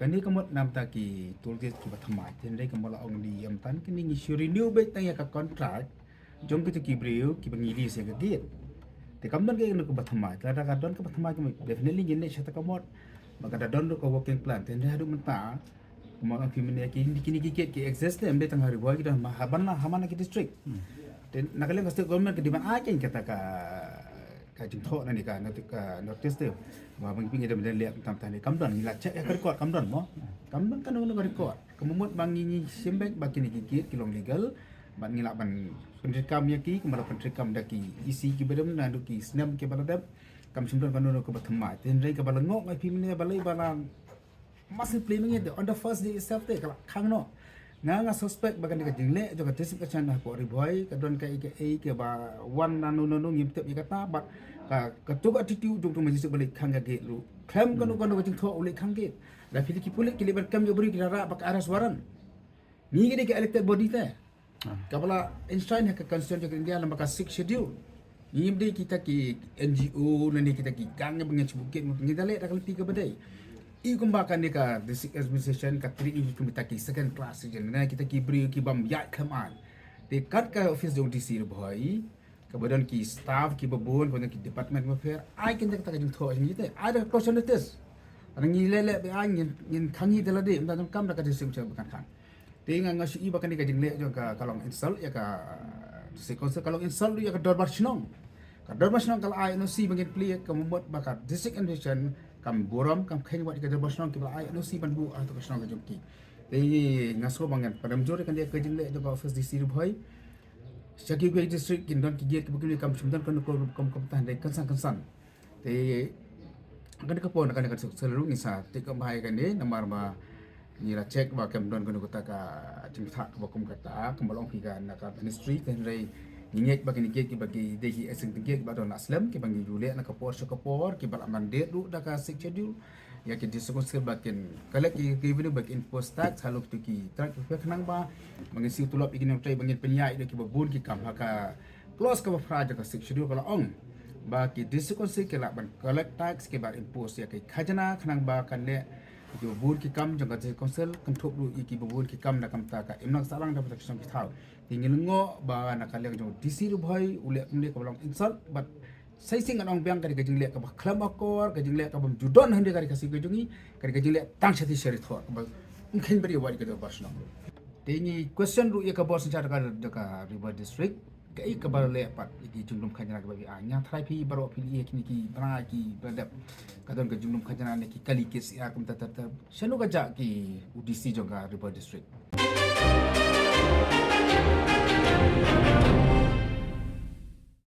kani kamot nam ta ki tulkit ki bathamai ten dai kamola ong di am tan kini ngi shuri new bet tang ya ka contract jong ki ki brio ki bangi di se ka git te kamdan ke no ko bathamai ta ka don ka bathamai ki definitely ngin ne chata kamot maka da don ko working plan ten dai hadu menta kamola ki mene ki kini ki ki exist em betang hari boy ki da habana hamana ki district ten nakale ka state government ki di ban a ken kata ka jing tho na ni ka notice te ma bang pingi dem den liap tam tani kamdan ni la check ka record kamdan mo kamdan kan no record kemumut bang ni simbek bakini ki kilong legal ban ni la ban pentrikam ya ki kemala pentrikam da ki isi ki bedem na du ki snam ki baladap kam simdon kan no ko bathma ten rei ka balangok ai pimne balai balang masih planning it on the first day itself te kala khang no nga suspect bagan ka jingle jo ka tisip ka chana ko riboy ka don ka ke ba one nanu ngim tep kata bat ka tu attitude jong tu majlis balik khang ga ge lu kham kanu jing tho ule khang ge la phili ki pulik ki lebar kam jo beri ki ra bak aras waran ni ge ke elected body te kapala Einstein ka constitution jo India lamba ka 6 schedule ni mde kita ki NGO nani kita ki gang bengen bukit ngidale dak lepi ke badai I kumbakan ni ka district administration ka 3 inch kumita ki second class je na kita ki beri ki bam ya khaman te kat ka office jong DC ro bhai ka badan ki staff ki babon badan ki department of fair ai kin tak jing tho ni te ada personalities ang ni lele be ai ngin khangi dela de mda jong kam da ka district che bakan khan te nga su I bakan ni ka jing le jong ka kalong install ya ka sekonse kalong install ya ka dorbar shnong ka dorbar shnong kala ai no si bangin play ka mobot bakat district administration kam boram kam khain wat ka dorbar shnong ki ba ai no si ban bu atau ka shnong ka jong ki te ngaso bangan padam jore kan dia ka jing le jong ka office DC ro bhai Syaki Gui District Kindon Kigiat Kibukini Kam Sumdan Kan Kom Dai Kansan te kan ka pon kan selalu ngisa te ka bahai kan ni namar ma ni la check ba kam don kan kota ka jimtha ka kom kata kemalong pi kan ka ministry kan rai ngek ba kan ki bagi dehi asing tinggi ba don aslam ki bangi jule na ka por ki bal mandate du da ka schedule ya ki disukonsir bakin kalak ki revenue bakin post tax haluk tu ki trak pe khnang ba mangisi tulop igin trai bangin penyai de ki babun ki kam ka close ka project ka schedule kala ong ba ki disukonsir ke la ban kalak tax ki ba impose ya ki khajana khnang ba kan le ki babun ki kam jang ka council kan thop lu ki babun ki kam na kam ta ka imnak salang da protection ki thau tingil ngo ba na kalak jong DC ru bhai ule ka long insult but sai sing anong biang kari kajing le ka khlam akor kajing le ka bam judon hande kari kasi kajungi kari kajing le tang shati shari thor ba ungkhin bari wari ka basna tingi question ru ya ka bos char ka river district kai ka bar le pat iki junglum khajana ka babi anya thai phi baro phi ye kini ki bana ki badap kadon ka junglum khajana ne ki kali kes ya kum tatar shanu ka ja ki UDC jong ka river district